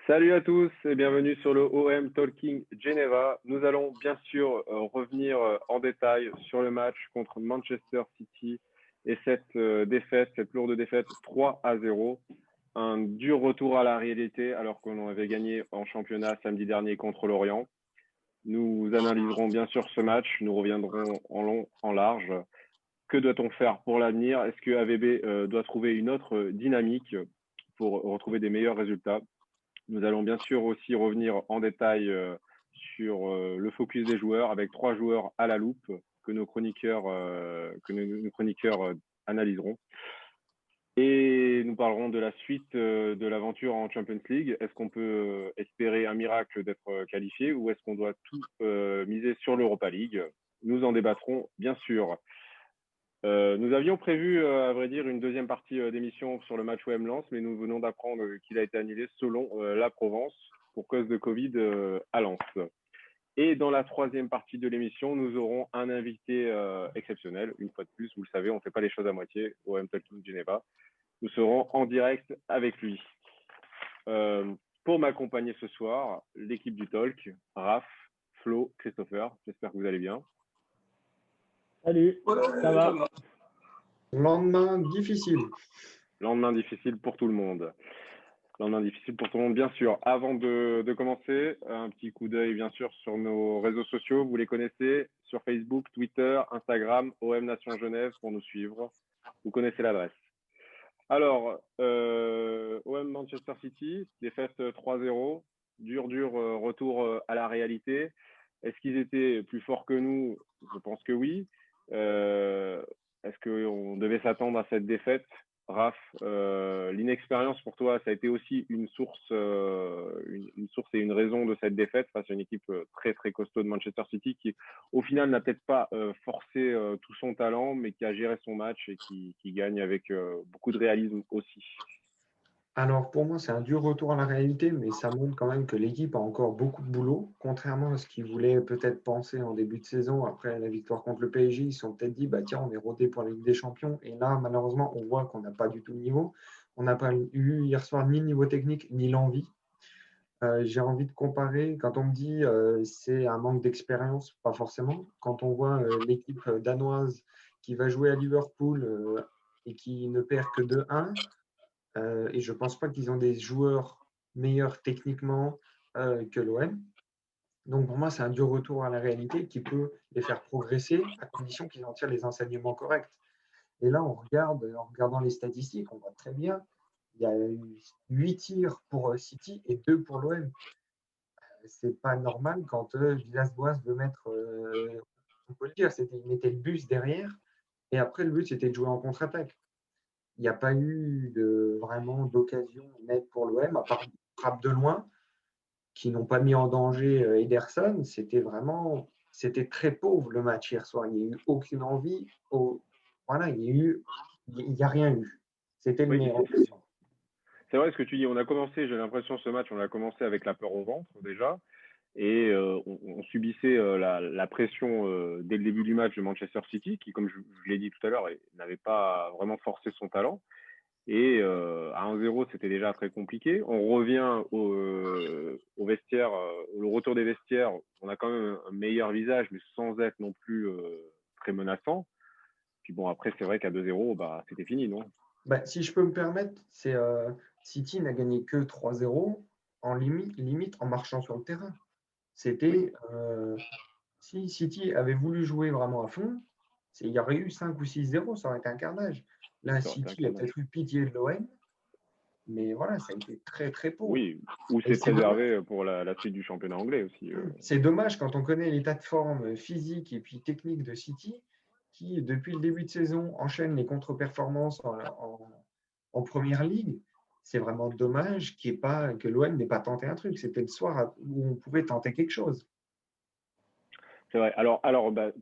Salut à tous et bienvenue sur le OM Talking Geneva. Nous allons bien sûr revenir en détail sur le match contre Manchester City et cette lourde défaite 3-0. Un dur retour à la réalité alors qu'on avait gagné en championnat samedi dernier contre Lorient. Nous analyserons bien sûr ce match, nous reviendrons en long, en large. Que doit-on faire pour l'avenir? Est-ce que AVB doit trouver une autre dynamique pour retrouver des meilleurs résultats? Nous allons bien sûr aussi revenir en détail sur le focus des joueurs avec 3 joueurs à la loupe que nos chroniqueurs analyseront. Et nous parlerons de la suite de l'aventure en Champions League. Est-ce qu'on peut espérer un miracle d'être qualifié ou est-ce qu'on doit tout miser sur l'Europa League? Nous en débattrons bien sûr. Nous avions prévu, à vrai dire, une deuxième partie d'émission sur le match OM Lens, mais nous venons d'apprendre qu'il a été annulé selon la Provence pour cause de Covid à Lens. Et dans la troisième partie de l'émission, nous aurons un invité exceptionnel. Une fois de plus, vous le savez, on ne fait pas les choses à moitié au OM Talking Geneva. Nous serons en direct avec lui. Pour m'accompagner ce soir, l'équipe du Talk, Raph, Flo, Christopher. J'espère que vous allez bien. Salut, ça va? Lendemain difficile. Lendemain difficile pour tout le monde. Lendemain difficile pour tout le monde, bien sûr. Avant de commencer, un petit coup d'œil, bien sûr, sur nos réseaux sociaux. Vous les connaissez sur Facebook, Twitter, Instagram, OM Nation Genève pour nous suivre. Vous connaissez l'adresse. Alors, OM Manchester City, défaite 3-0. Dur retour à la réalité. Est-ce qu'ils étaient plus forts que nous? Je pense que oui. Est-ce qu'on devait s'attendre à cette défaite? Raph, l'inexpérience pour toi, ça a été aussi une source et une raison de cette défaite face à une équipe très très costaud de Manchester City qui, au final, n'a peut-être pas forcé tout son talent, mais qui a géré son match et qui gagne avec beaucoup de réalisme aussi. Alors pour moi, c'est un dur retour à la réalité, mais ça montre quand même que l'équipe a encore beaucoup de boulot. Contrairement à ce qu'ils voulaient peut-être penser en début de saison, après la victoire contre le PSG, ils se sont peut-être dit, bah tiens, on est rodé pour la Ligue des Champions. Et là, malheureusement, on voit qu'on n'a pas du tout le niveau. On n'a pas eu hier soir ni le niveau technique, ni l'envie. J'ai envie de comparer, quand on me dit c'est un manque d'expérience, pas forcément. Quand on voit l'équipe danoise qui va jouer à Liverpool et qui ne perd que 2-1, et je ne pense pas qu'ils ont des joueurs meilleurs techniquement que l'OM. Donc pour moi, c'est un dur retour à la réalité qui peut les faire progresser à condition qu'ils en tirent les enseignements corrects. Et là, on regarde, en regardant les statistiques, on voit très bien, il y a eu 8 tirs pour City et 2 pour l'OM. C'est pas normal quand Villas-Boas veut mettre, on peut le dire, il mettait le bus derrière et après le but c'était de jouer en contre-attaque. Il n'y a pas eu vraiment d'occasion nette pour l'OM, à part des frappes de loin qui n'ont pas mis en danger Ederson. C'était très pauvre le match hier soir. Il n'y a eu aucune envie. Voilà, il n'y a rien eu. C'était le meilleur. C'est vrai ce que tu dis. On a commencé, j'ai l'impression, ce match, on a commencé avec la peur au ventre déjà. Et on subissait la pression dès le début du match de Manchester City, qui, comme je l'ai dit tout à l'heure, n'avait pas vraiment forcé son talent. Et à 1-0, c'était déjà très compliqué. On revient au vestiaire, le retour des vestiaires. On a quand même un meilleur visage, mais sans être non plus très menaçant. Puis bon, après, c'est vrai qu'à 2-0, bah, c'était fini, non? Bah, si je peux me permettre, c'est City n'a gagné que 3-0 en limite en marchant sur le terrain. C'était si City avait voulu jouer vraiment à fond, il y aurait eu 5 ou 6-0, ça aurait été un carnage. Là, City a peut-être eu pitié de l'OM, mais voilà, ça a été très très pauvre. Oui, ou c'est préservé pour la suite du championnat anglais aussi. C'est dommage quand on connaît l'état de forme physique et puis technique de City, qui depuis le début de saison enchaîne les contre-performances en première ligue. C'est vraiment dommage que l'OM n'ait pas tenté un truc. C'était le soir où on pouvait tenter quelque chose. C'est vrai. Alors bah,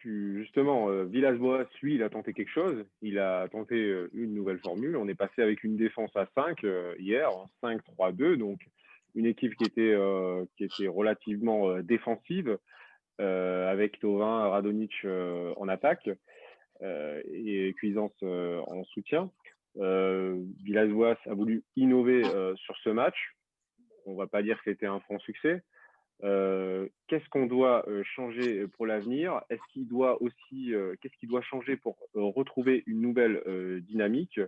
justement, Villas-Boas, lui, il a tenté quelque chose. Il a tenté une nouvelle formule. On est passé avec une défense à 5 hier, en 5-3-2, donc une équipe qui était relativement défensive, avec Thauvin, Radonjic en attaque et Cuisance en soutien. Villas-Boas a voulu innover sur ce match. on va pas dire que c'était un franc succès. Qu'est-ce qu'on doit changer pour l'avenir? Qu'est-ce qui doit changer pour retrouver une nouvelle dynamique,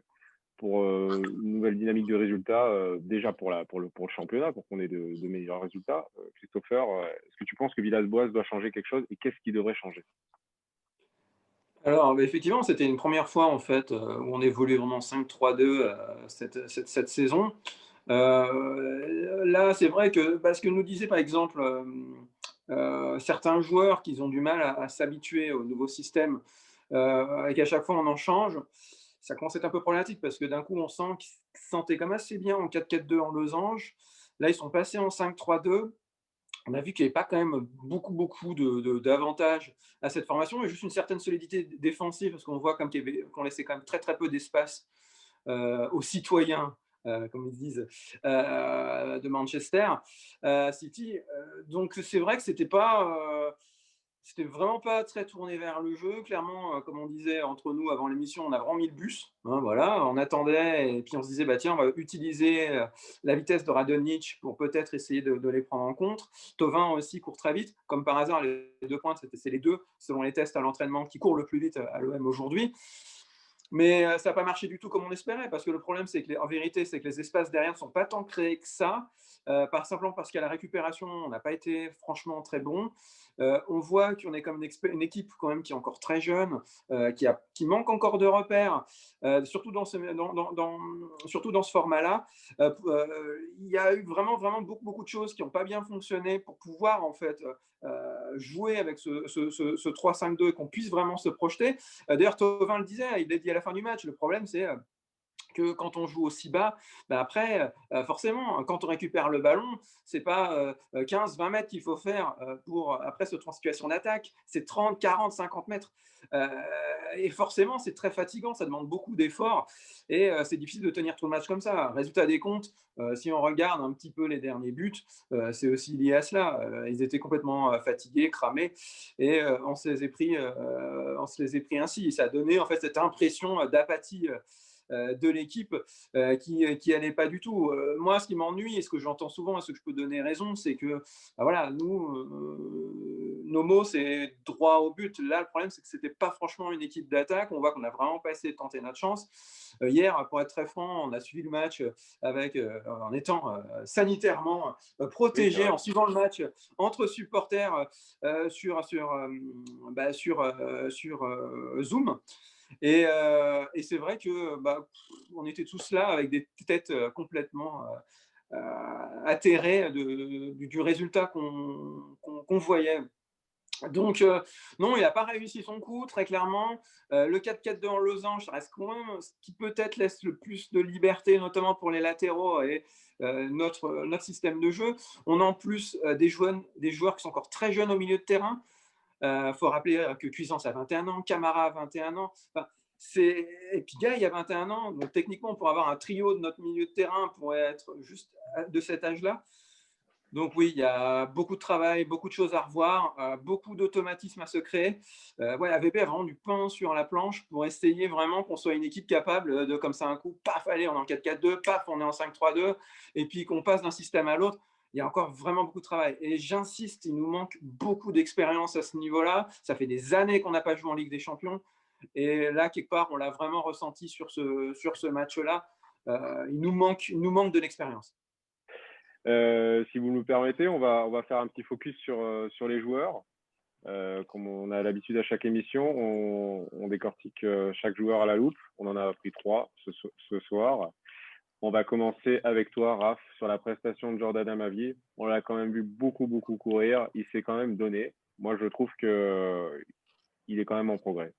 pour une nouvelle dynamique de résultats, déjà pour le championnat, pour qu'on ait de meilleurs résultats? Christopher, est-ce que tu penses que Villas-Boas doit changer quelque chose et qu'est-ce qui devrait changer? Alors, effectivement, c'était une première fois en fait où on évoluait vraiment 5-3-2 cette saison. Là, c'est vrai que ce que nous disait par exemple certains joueurs qu'ils ont du mal à s'habituer au nouveau système et qu'à chaque fois on en change, ça commence à être un peu problématique parce que d'un coup on sent qu'ils se sentaient quand même assez bien en 4-4-2 en losange. Là, ils sont passés en 5-3-2. On a vu qu'il n'y avait pas quand même beaucoup d'avantages à cette formation, mais juste une certaine solidité défensive, parce qu'on voit qu'on laissait quand même très peu d'espace aux citoyens, comme ils disent, de Manchester City. Donc c'est vrai que c'était vraiment pas très tourné vers le jeu. Clairement, comme on disait entre nous avant l'émission, on a vraiment mis le bus. Hein, voilà, on attendait et puis on se disait, bah, tiens, on va utiliser la vitesse de Radonjic pour peut-être essayer de les prendre en compte. Thauvin aussi court très vite. Comme par hasard, les 2 pointes, c'est les 2, selon les tests à l'entraînement, qui courent le plus vite à l'OM aujourd'hui. Mais ça n'a pas marché du tout comme on espérait, parce que le problème, c'est que en vérité, c'est que les espaces derrière ne sont pas tant créés que ça, simplement parce qu'à la récupération, on n'a pas été franchement très bon. On voit qu'on est comme une équipe quand même qui est encore très jeune, qui manque encore de repères, surtout dans ce format-là. Il y a eu vraiment beaucoup de choses qui n'ont pas bien fonctionné pour pouvoir en fait jouer avec ce 3-5-2 et qu'on puisse vraiment se projeter. D'ailleurs, Thauvin le disait, il l'a dit à la fin du match, le problème c'est que quand on joue aussi bas, après, forcément, quand on récupère le ballon, c'est pas 15-20 mètres qu'il faut faire pour après se trouver en situation d'attaque, c'est 30, 40, 50 mètres. Et forcément, c'est très fatigant, ça demande beaucoup d'efforts et c'est difficile de tenir tout le match comme ça. Résultat des comptes, si on regarde un petit peu les derniers buts, c'est aussi lié à cela. Ils étaient complètement fatigués, cramés et on se les est pris ainsi. Ça a donné en fait cette impression d'apathie de l'équipe qui allait pas du tout. Moi, ce qui m'ennuie et ce que j'entends souvent et ce que je peux donner raison, c'est que voilà, nous, nos mots, c'est droit au but. Là, le problème, c'est que c'était pas franchement une équipe d'attaque. On voit qu'on a vraiment pas essayé de tenter notre chance. Hier, pour être très franc, on a suivi le match en étant sanitairement protégé, Oui, en suivant le match entre supporters sur Zoom. Et c'est vrai que on était tous là avec des têtes complètement atterrées du résultat qu'on voyait. Donc, non, il n'a pas réussi son coup, très clairement. Le 4-4-2 en losange, ça reste quand même ce qui peut-être laisse le plus de liberté, notamment pour les latéraux et notre système de jeu. On a en plus des joueurs qui sont encore très jeunes au milieu de terrain. Faut rappeler que Cuisance a 21 ans, Camara a 21 ans. Enfin, et puis Gaï a 21 ans. Donc techniquement, pour avoir un trio de notre milieu de terrain pourrait être juste de cet âge-là. Donc oui, il y a beaucoup de travail, beaucoup de choses à revoir, beaucoup d'automatismes à se créer. AVP a vraiment du pain sur la planche pour essayer vraiment qu'on soit une équipe capable de, comme ça, un coup, paf, allez, on est en 4-4-2, paf, on est en 5-3-2, et puis qu'on passe d'un système à l'autre. Il y a encore vraiment beaucoup de travail. Et j'insiste, il nous manque beaucoup d'expérience à ce niveau-là. Ça fait des années qu'on n'a pas joué en Ligue des Champions. Et là, quelque part, on l'a vraiment ressenti sur ce match-là. Il nous manque de l'expérience. Si vous nous permettez, on va faire un petit focus sur les joueurs. Comme on a l'habitude à chaque émission, on décortique chaque joueur à la loupe. On en a pris 3 ce soir. On va commencer avec toi, Raph, sur la prestation de Jordan Amavi. On l'a quand même vu beaucoup courir. Il s'est quand même donné. Moi, je trouve qu'il est quand même en progrès.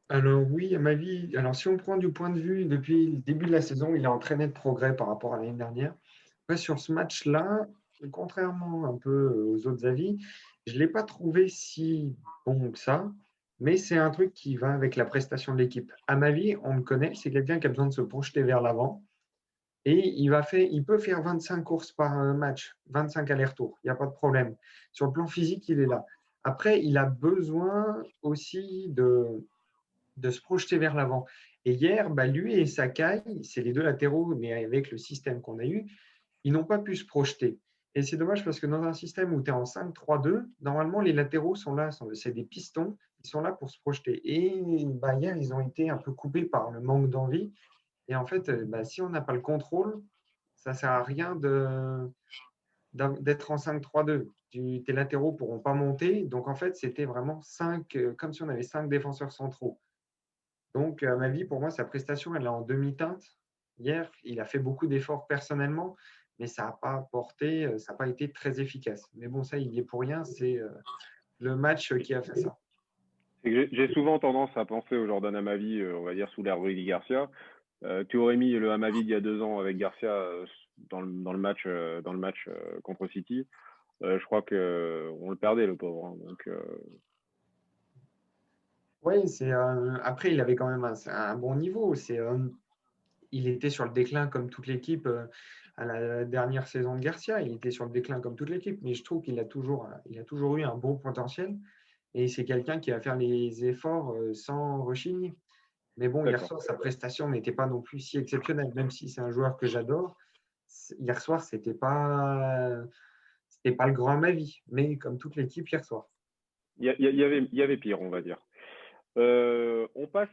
Alors oui, à ma vie, alors si on prend du point de vue depuis le début de la saison, il a entraîné de progrès par rapport à l'année dernière. Après, sur ce match-là, contrairement un peu aux autres avis, je ne l'ai pas trouvé si bon que ça, mais c'est un truc qui va avec la prestation de l'équipe. À ma vie, on le connaît, c'est quelqu'un qui a besoin de se projeter vers l'avant et il peut faire 25 courses par match, 25 allers-retours, il n'y a pas de problème. Sur le plan physique, il est là. Après, il a besoin aussi de se projeter vers l'avant. Et hier, lui et Sakai, c'est les 2 latéraux, mais avec le système qu'on a eu, ils n'ont pas pu se projeter. Et c'est dommage parce que dans un système où tu es en 5-3-2, normalement, les latéraux sont là, c'est des pistons, ils sont là pour se projeter. Et hier, ils ont été un peu coupés par le manque d'envie. Et en fait, si on n'a pas le contrôle, ça ne sert à rien d'être en 5-3-2. Tes latéraux ne pourront pas monter. Donc, en fait, c'était vraiment 5, comme si on avait 5 défenseurs centraux. Donc, à ma vie, pour moi, sa prestation, elle est en demi-teinte. Hier, il a fait beaucoup d'efforts personnellement, mais ça n'a pas apporté, ça n'a pas été très efficace. Mais bon, ça, il y est pour rien. C'est le match qui a fait ça. J'ai souvent tendance à penser au Jordan Amavi, on va dire, sous l'ère Rudy Garcia. Tu aurais mis le Amavi il y a 2 ans avec Garcia dans le match, contre City. Je crois qu'on le perdait, le pauvre. Hein. Donc, Oui, après, il avait quand même un bon niveau. Il était sur le déclin comme toute l'équipe à la dernière saison de Garcia. Il était sur le déclin comme toute l'équipe, mais je trouve qu'il a toujours eu un bon potentiel. Et c'est quelqu'un qui va faire les efforts sans rechigner. Mais bon, hier soir, sa prestation n'était pas non plus si exceptionnelle, même si c'est un joueur que j'adore. Hier soir, c'était pas le grand à ma vie, mais comme toute l'équipe hier soir. il y avait pire, on va dire. On passe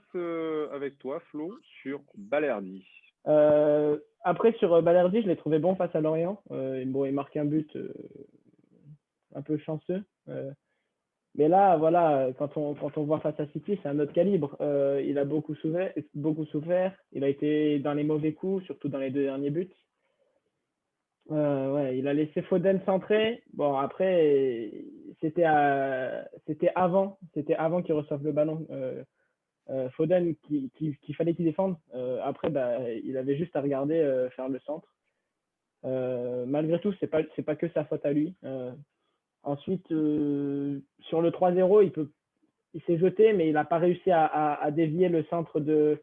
avec toi, Flo, sur Balerdi. Après, sur Balerdi, je l'ai trouvé bon face à Lorient. Bon, il marque un but un peu chanceux. Mais là, voilà, quand on voit face à City, c'est un autre calibre. Il a beaucoup souffert. Il a été dans les mauvais coups, surtout dans les 2 derniers buts. Ouais, il a laissé Foden centrer. Bon, après, c'était avant qu'il reçoive le ballon. Foden, qu'il fallait qu'il défende. Après, il avait juste à regarder faire le centre. Malgré tout, c'est pas que sa faute à lui. Ensuite, sur le 3-0, il s'est jeté, mais il n'a pas réussi à dévier le centre de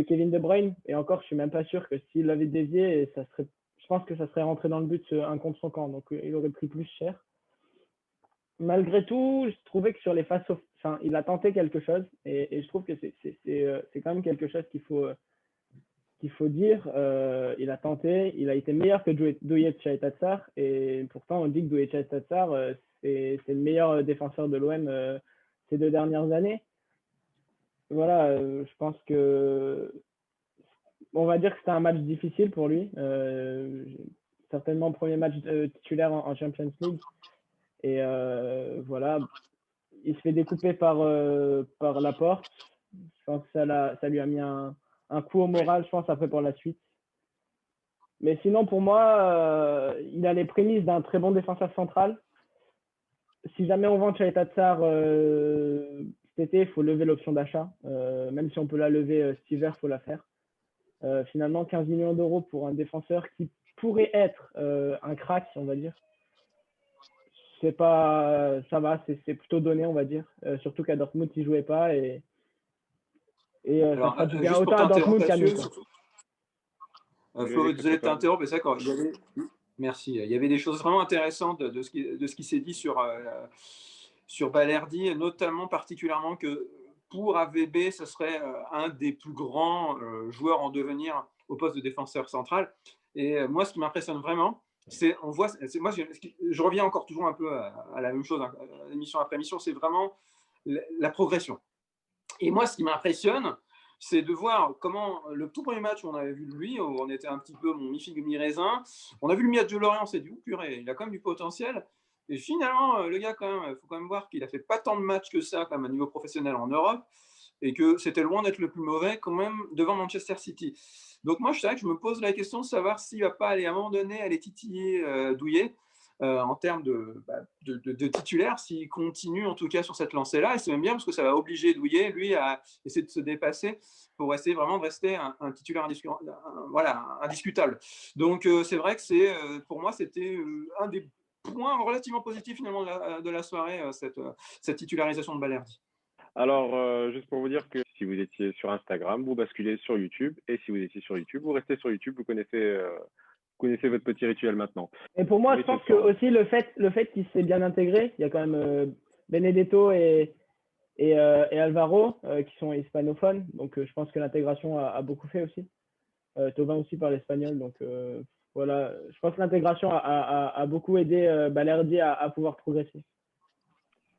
Kevin De Bruyne. Et encore, je suis même pas sûr que s'il l'avait dévié, je pense que ça serait rentré dans le but un contre son camp. Donc, il aurait pris plus cher. Malgré tout, je trouvais que sur les enfin, il a tenté quelque chose. Et je trouve que c'est quand même quelque chose qu'il faut dire. Il a tenté. Il a été meilleur que Douye Chaitatsar. Et pourtant, on dit que Douye Chaitatsar, c'est le meilleur défenseur de l'OM ces 2 dernières années. Voilà, je pense que on va dire que c'était un match difficile pour lui. Certainement premier match titulaire en Champions League. Et voilà, il se fait découper par Laporte. Je pense que ça lui a mis un coup au moral, je pense, après pour la suite. Mais sinon, pour moi, il a les prémices d'un très bon défenseur central. Si jamais on vend Chaitatsar cet été, il faut lever l'option d'achat. Même si on peut la lever cet hiver, il faut la faire. Finalement, 15 millions d'euros pour un défenseur qui pourrait être un crack, on va dire. C'est pas, ça va, c'est plutôt donné, on va dire. Surtout qu'à Dortmund, il ne jouait pas. Et alors, ça fera du bien autant à Dortmund qu'à nous. Flo, désolé de t'interrompre, mais c'est d'accord. Merci. Il y avait des choses vraiment intéressantes de ce qui s'est dit sur Balerdi, notamment particulièrement que pour AVB, ce serait un des plus grands joueurs en devenir au poste de défenseur central. Et moi, ce qui m'impressionne vraiment, moi, je reviens encore toujours un peu à la même chose, hein, émission après émission, c'est vraiment la progression. Et moi, ce qui m'impressionne, c'est de voir comment le tout premier match où on avait vu lui, où on était un petit peu mon mi-figue mi-raisin, on a vu le match de Lorient, on s'est dit, purée, il a quand même du potentiel. Et finalement, le gars, il faut quand même voir qu'il a fait pas tant de matchs que ça, quand même, à niveau professionnel en Europe, et que c'était loin d'être le plus mauvais quand même devant Manchester City. Donc moi, c'est vrai que je me pose la question de savoir s'il ne va pas aller à un moment donné aller titiller Douillet en termes de titulaire, s'il continue en tout cas sur cette lancée-là. Et c'est même bien parce que ça va obliger Douillet, lui, à essayer de se dépasser pour essayer vraiment de rester un titulaire indiscutable. Donc c'est vrai que pour moi, c'était un des points relativement positifs finalement de la soirée, cette titularisation de Balerdi. Alors, juste pour vous dire que si vous étiez sur Instagram, vous basculez sur YouTube. Et si vous étiez sur YouTube, vous restez sur YouTube. Vous connaissez votre petit rituel maintenant. Et pour moi, je pense que aussi le fait qu'il s'est bien intégré, il y a quand même Benedetto et Alvaro qui sont hispanophones. Donc, je pense que l'intégration a beaucoup fait aussi. Thauvin aussi parle espagnol. Donc, Voilà, je pense que l'intégration a beaucoup aidé Balerdi à pouvoir progresser.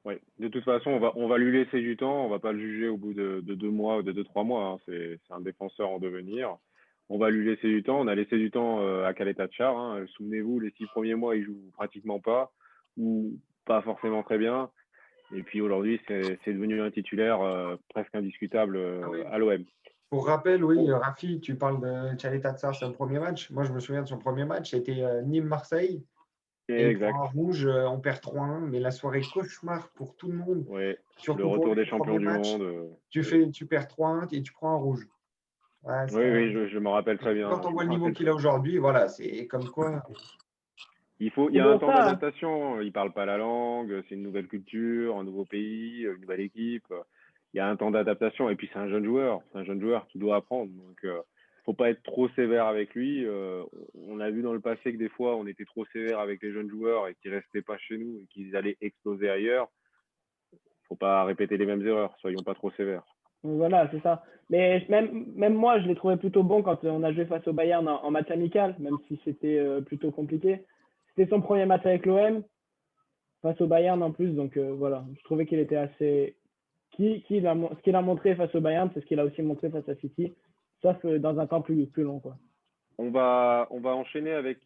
Oui, de toute façon, on va lui laisser du temps. On va pas le juger au bout de 2 mois ou de 2, 3 mois, hein. C'est un défenseur en devenir. On va lui laisser du temps. On a laissé du temps à Caleta-Car, hein. Souvenez-vous, les 6 premiers mois, il joue pratiquement pas ou pas forcément très bien. Et puis aujourd'hui, c'est devenu un titulaire presque indiscutable Ah oui. à l'OM. Pour rappel, oui, Oh, Rafi, tu parles de Tchaleta Tsar, son premier match. Moi, je me souviens de son premier match, c'était Nîmes-Marseille. Et il exact. prend un rouge, on perd 3-1, mais la soirée cauchemar pour tout le monde, Ouais, le surtout pour retour lui, des le premier champions du match. monde. Oui, Tu perds 3-1 et tu prends un rouge. Ouais, oui, oui, je me rappelle très bien. quand on Je voit me le niveau rappelle qu'il très a bien. aujourd'hui, voilà, c'est comme quoi. Il y C'est a un pour temps ça, hein. d'adaptation. Il parle pas la langue, c'est une nouvelle culture, un nouveau pays, une nouvelle équipe. Il y a un temps d'adaptation. Et puis c'est un jeune joueur. C'est un jeune joueur qui doit apprendre. Donc, faut pas être trop sévère avec lui. On a vu dans le passé que des fois, on était trop sévère avec les jeunes joueurs et qu'ils restaient pas chez nous et qu'ils allaient exploser ailleurs. Faut pas répéter les mêmes erreurs. Soyons pas trop sévères. Voilà, c'est ça. Mais même moi, je l'ai trouvé plutôt bon quand on a joué face au Bayern en match amical, même si c'était plutôt compliqué. C'était son premier match avec l'OM, face au Bayern en plus. Donc voilà, je trouvais qu'il était assez. Ce qu'il a montré face au Bayern, c'est ce qu'il a aussi montré face à City, sauf dans un temps plus long, quoi. On va enchaîner avec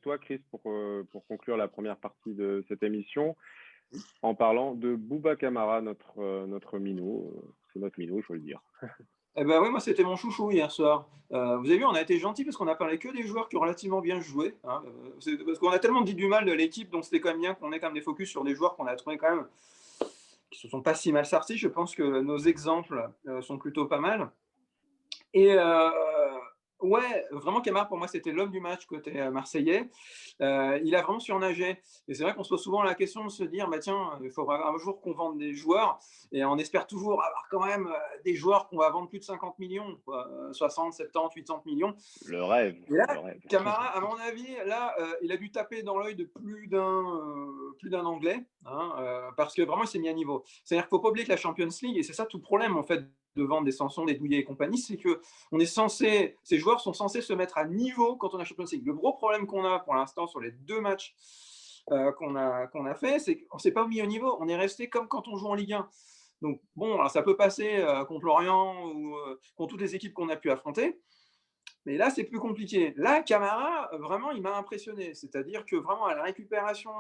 toi, Chris, pour conclure la première partie de cette émission, en parlant de Bouba Camara, notre minot. C'est notre minot, il faut le dire. Eh ben oui, moi c'était mon chouchou hier soir. Vous avez vu, on a été gentil parce qu'on a parlé que des joueurs qui ont relativement bien joué, hein. Parce qu'on a tellement dit du mal de l'équipe, donc c'était quand même bien qu'on ait quand même des focus sur des joueurs qu'on a trouvé quand même qui se sont pas si mal sortis. Je pense que nos exemples sont plutôt pas mal. Et ouais, vraiment, Camara, pour moi, c'était l'homme du match côté marseillais. Il a vraiment surnagé. Et c'est vrai qu'on se pose souvent la question de se dire, bah, tiens, il faudra un jour qu'on vende des joueurs. Et on espère toujours avoir quand même des joueurs qu'on va vendre plus de 50 millions, quoi, 60, 70, 80 millions. Le rêve, Et là, le rêve. Camara, à mon avis, là, il a dû taper dans l'œil de plus d'un Anglais, hein, parce que vraiment, il s'est mis à niveau. C'est-à-dire qu'il ne faut pas oublier que la Champions League, et c'est ça tout le problème, en fait, de vendre des Sanson, des Douillet et compagnie, c'est que ces joueurs sont censés se mettre à niveau quand on a Champions League. Le gros problème qu'on a pour l'instant sur les 2 matchs qu'on a fait, c'est qu'on ne s'est pas mis au niveau. On est resté comme quand on joue en Ligue 1. Donc, bon, alors ça peut passer contre Lorient ou contre toutes les équipes qu'on a pu affronter. Mais là, c'est plus compliqué. Là, Camara, vraiment, il m'a impressionné. C'est-à-dire que vraiment, à la récupération,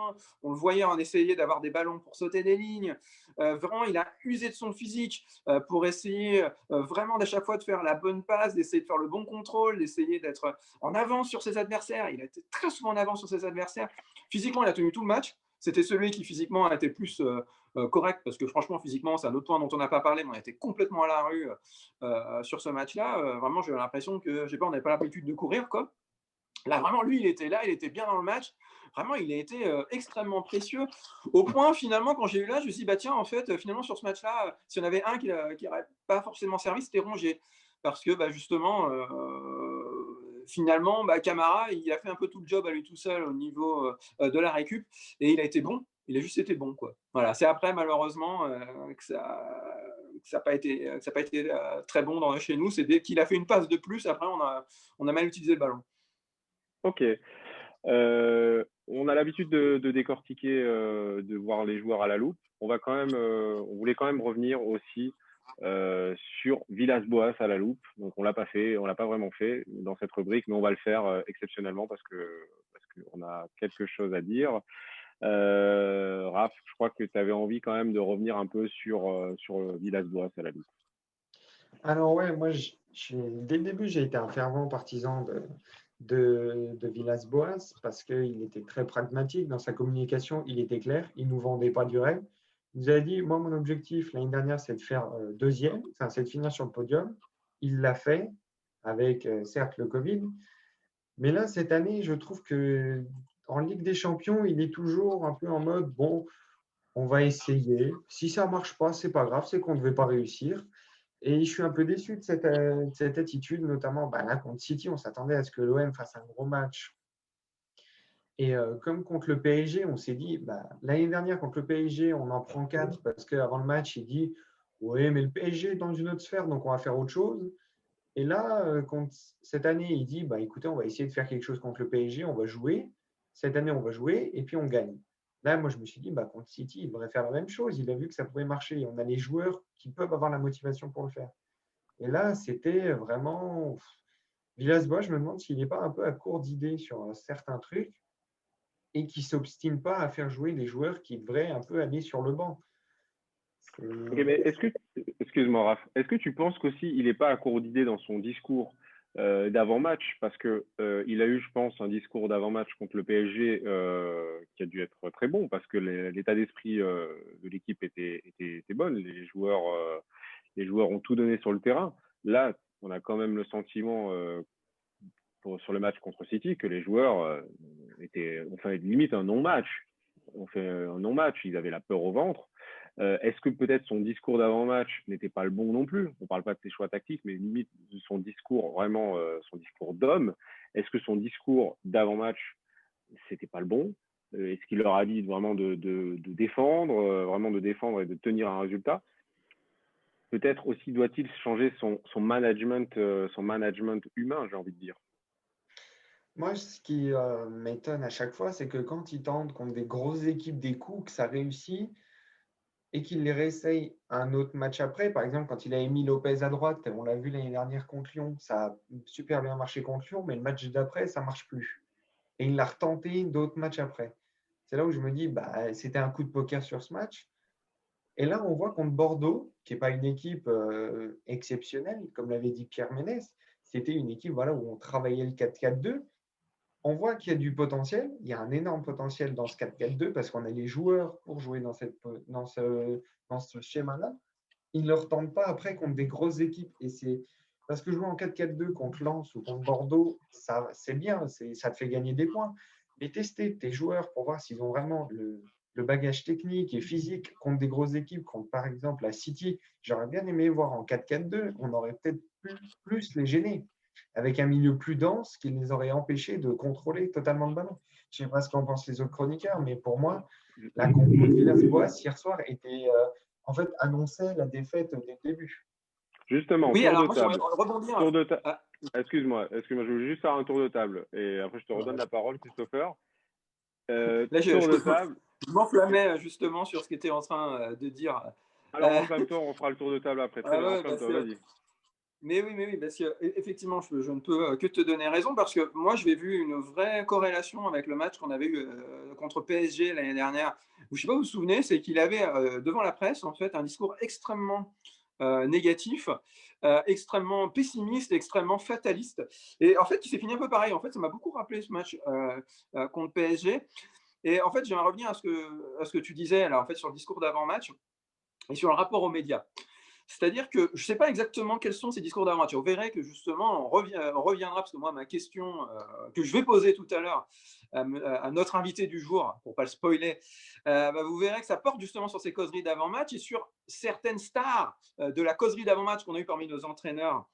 on le voyait en essayer d'avoir des ballons pour sauter des lignes. Vraiment, il a usé de son physique pour essayer vraiment d'à chaque fois de faire la bonne passe, d'essayer de faire le bon contrôle, d'essayer d'être en avance sur ses adversaires. Il a été très souvent en avance sur ses adversaires. Physiquement, il a tenu tout le match. C'était celui qui physiquement a été plus correct, parce que franchement, physiquement, c'est un autre point dont on n'a pas parlé, mais on a été complètement à la rue sur ce match-là. Vraiment, j'ai l'impression que, je sais pas, on n'avait pas l'habitude de courir, quoi. Là, vraiment, lui, il était là, il était bien dans le match. Vraiment, il a été extrêmement précieux. Au point, finalement, quand j'ai eu là, je me suis dit, bah tiens, en fait, finalement, sur ce match-là, s'il y en avait un qui n'aurait pas forcément servi, c'était Rongier. Parce que, bah, justement, finalement, bah, Camara, il a fait un peu tout le job à lui tout seul au niveau de la récup. Et il a été bon. Il a juste été bon, quoi. Voilà. C'est après, malheureusement, que ça n'a pas été, très bon chez nous. C'est dès qu'il a fait une passe de plus, après, on a mal utilisé le ballon. Ok. On a l'habitude de décortiquer, de voir les joueurs à la loupe. On voulait quand même revenir aussi sur Villas-Boas à la loupe. Donc on l'a pas fait, on l'a pas vraiment fait dans cette rubrique, mais on va le faire exceptionnellement parce qu'on a quelque chose à dire. Raph, je crois que tu avais envie quand même de revenir un peu sur Villas-Boas à la loupe. Alors ouais, moi, dès le début, j'ai été un fervent partisan de Villas-Boas parce qu'il était très pragmatique dans sa communication, il était clair, il ne nous vendait pas du rêve. Il nous a dit, moi, mon objectif l'année dernière, c'est de faire deuxième, enfin, c'est de finir sur le podium. Il l'a fait avec, certes, le Covid. Mais là, cette année, je trouve que en Ligue des Champions, il est toujours un peu en mode, bon, on va essayer. Si ça ne marche pas, c'est pas grave, c'est qu'on ne devait pas réussir. Et je suis un peu déçu de cette attitude, notamment là, contre City, on s'attendait à ce que l'OM fasse un gros match. Et comme contre le PSG, on s'est dit, l'année dernière, contre le PSG, on en prend 4 parce qu'avant le match, il dit, oui, mais le PSG est dans une autre sphère, donc on va faire autre chose. Et là, cette année, il dit, bah, écoutez, on va essayer de faire quelque chose contre le PSG, on va jouer. Cette année, on va jouer et puis on gagne. Là, moi, je me suis dit, bah, contre City, il devrait faire la même chose. Il a vu que ça pouvait marcher. On a les joueurs qui peuvent avoir la motivation pour le faire. Et là, c'était vraiment… Villas-Boas, je me demande s'il n'est pas un peu à court d'idées sur certains trucs et qui ne s'obstine pas à faire jouer des joueurs qui devraient un peu aller sur le banc. Ok, mais excuse-moi, Raph, est-ce que tu penses qu'aussi il n'est pas à court d'idées dans son discours d'avant-match? Parce que il a eu, je pense, un discours d'avant-match contre le PSG qui a dû être très bon parce que l'état d'esprit de l'équipe était bonne. Les joueurs ont tout donné sur le terrain. Là, on a quand même le sentiment sur le match contre City que les joueurs ont fait limite un non-match. On fait un non-match, ils avaient la peur au ventre. Est-ce que peut-être son discours d'avant-match n'était pas le bon non plus? On ne parle pas de ses choix tactiques, mais limite de son discours, vraiment son discours d'homme. Est-ce que son discours d'avant-match, c'était pas le bon? Est-ce qu'il leur a dit vraiment de défendre, vraiment de défendre et de tenir un résultat? Peut-être aussi doit-il changer son management humain, j'ai envie de dire. Moi, ce qui m'étonne à chaque fois, c'est que quand il tente contre des grosses équipes des coups, que ça réussit et qu'il les réessaye un autre match après. Par exemple, quand il a mis Lopez à droite, on l'a vu l'année dernière contre Lyon, ça a super bien marché contre Lyon, mais le match d'après, ça ne marche plus. Et il l'a retenté d'autres matchs après. C'est là où je me dis, bah, c'était un coup de poker sur ce match. Et là, on voit contre Bordeaux, qui n'est pas une équipe exceptionnelle, comme l'avait dit Pierre Ménès, c'était une équipe voilà, où on travaillait le 4-4-2. On voit qu'il y a du potentiel, il y a un énorme potentiel dans ce 4-4-2 parce qu'on a les joueurs pour jouer dans ce schéma-là. Ils ne le retentent pas après contre des grosses équipes. Et c'est parce que jouer en 4-4-2 contre Lens ou contre Bordeaux, c'est bien, ça te fait gagner des points. Mais tester tes joueurs pour voir s'ils ont vraiment le bagage technique et physique contre des grosses équipes, contre par exemple la City, j'aurais bien aimé voir en 4-4-2, on aurait peut-être plus les gêner avec un milieu plus dense qui les aurait empêchés de contrôler totalement le ballon. Je ne sais pas ce qu'en pensent les autres chroniqueurs, mais pour moi, la compo de Villas-Boas hier soir était en fait annonçait la défaite dès le début. Justement, oui, tour alors de moi, table. Rebondir. Tour de excuse-moi, je veux juste faire un tour de table et après je te redonne la parole, Christopher. Là, tour de table. Je m'enflammais justement sur ce qu'était en train de dire. Alors enflamme-toi, on fera le tour de table après. Très bien, ouais, enflamme-toi, vas-y. Mais oui, parce que effectivement, je ne peux que te donner raison parce que moi, j'ai vu une vraie corrélation avec le match qu'on avait eu contre PSG l'année dernière. Je ne sais pas si vous vous souvenez, c'est qu'il avait devant la presse en fait un discours extrêmement négatif, extrêmement pessimiste, extrêmement fataliste. Et en fait, il s'est fini un peu pareil. En fait, ça m'a beaucoup rappelé ce match contre PSG. Et en fait, j'aimerais revenir à ce que tu disais là, en fait, sur le discours d'avant-match et sur le rapport aux médias. C'est-à-dire que je ne sais pas exactement quels sont ces discours d'avant-match. On verrait que justement, on reviendra, parce que moi, ma question que je vais poser tout à l'heure à notre invité du jour, pour ne pas le spoiler, vous verrez que ça porte justement sur ces causeries d'avant-match et sur certaines stars de la causerie d'avant-match qu'on a eu parmi nos entraîneurs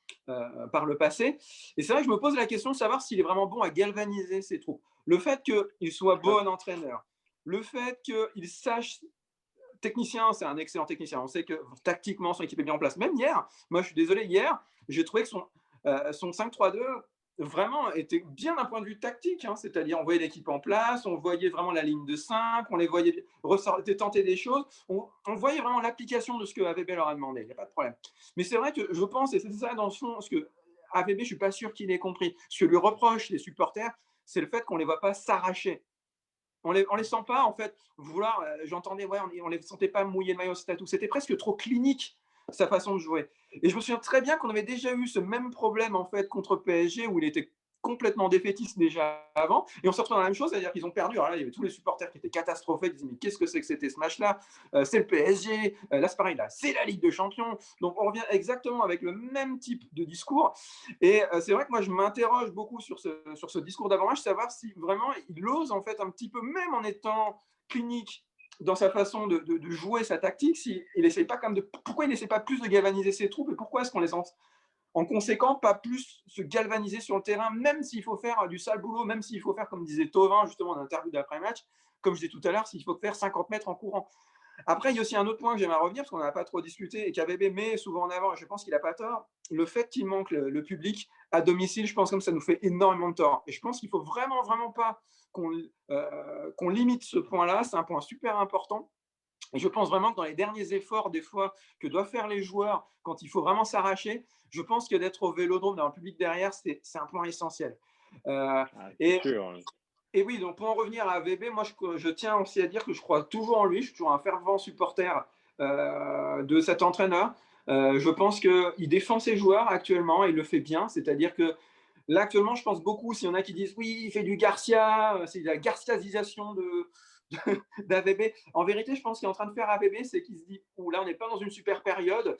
par le passé. Et c'est vrai que je me pose la question de savoir s'il est vraiment bon à galvaniser ses troupes. Le fait qu'il soit bon entraîneur, le fait qu'il sache technicien, c'est un excellent technicien. On sait que tactiquement, son équipe est bien en place. Même hier, moi je suis désolé, hier, j'ai trouvé que son 5-3-2 vraiment était bien d'un point de vue tactique. Hein, c'est-à-dire, on voyait l'équipe en place, on voyait vraiment la ligne de 5, on les voyait tenter des choses. On voyait vraiment l'application de ce que AVB leur a demandé. Il n'y a pas de problème. Mais c'est vrai que je pense, et c'est ça dans le fond, ce que AVB, je ne suis pas sûr qu'il ait compris. Ce que lui reprochent les supporters, c'est le fait qu'on ne les voit pas s'arracher. On les sent pas, en fait, vouloir. J'entendais, ouais, on les sentait pas mouiller le maillot, c'était presque trop clinique, sa façon de jouer. Et je me souviens très bien qu'on avait déjà eu ce même problème, en fait, contre PSG, où il était complètement défaitiste déjà avant. Et on se retrouve dans la même chose, c'est-à-dire qu'ils ont perdu. Alors là, il y avait tous les supporters qui étaient catastrophés, ils disaient, mais qu'est-ce que c'est que c'était ce match-là? C'est le PSG, là, c'est pareil, là, c'est la Ligue des Champions. Donc, on revient exactement avec le même type de discours. Et c'est vrai que moi, je m'interroge beaucoup sur ce discours d'avant-match, savoir si vraiment il ose, en fait, un petit peu, même en étant clinique dans sa façon de jouer sa tactique, pourquoi il n'essaie pas plus de galvaniser ses troupes et pourquoi est-ce qu'on les en conséquent, pas plus se galvaniser sur le terrain, même s'il faut faire du sale boulot, même s'il faut faire, comme disait Thauvin justement en interview d'après-match, comme je disais tout à l'heure, s'il faut faire 50 mètres en courant. Après, il y a aussi un autre point que j'aimerais revenir, parce qu'on n'en a pas trop discuté, et qu'AVB met souvent en avant, et je pense qu'il n'a pas tort, le fait qu'il manque le public à domicile, je pense que ça nous fait énormément de tort. Et je pense qu'il ne faut vraiment, vraiment pas qu'on limite ce point-là. C'est un point super important. Et je pense vraiment que dans les derniers efforts, des fois, que doivent faire les joueurs, quand il faut vraiment s'arracher, je pense que d'être au Vélodrome, d'avoir un public derrière, c'est un point essentiel. Ah, Et, c'est sûr. et oui, donc pour en revenir à AVB, moi, je tiens aussi à dire que je crois toujours en lui. Je suis toujours un fervent supporter de cet entraîneur. Je pense qu'il défend ses joueurs actuellement, et il le fait bien. C'est-à-dire que là, actuellement, je pense beaucoup, s'il y en a qui disent oui, il fait du Garcia, c'est de la garciasisation d'AVB. En vérité, je pense qu'il est en train de faire AVB, c'est qu'il se dit ouh, là, on n'est pas dans une super période.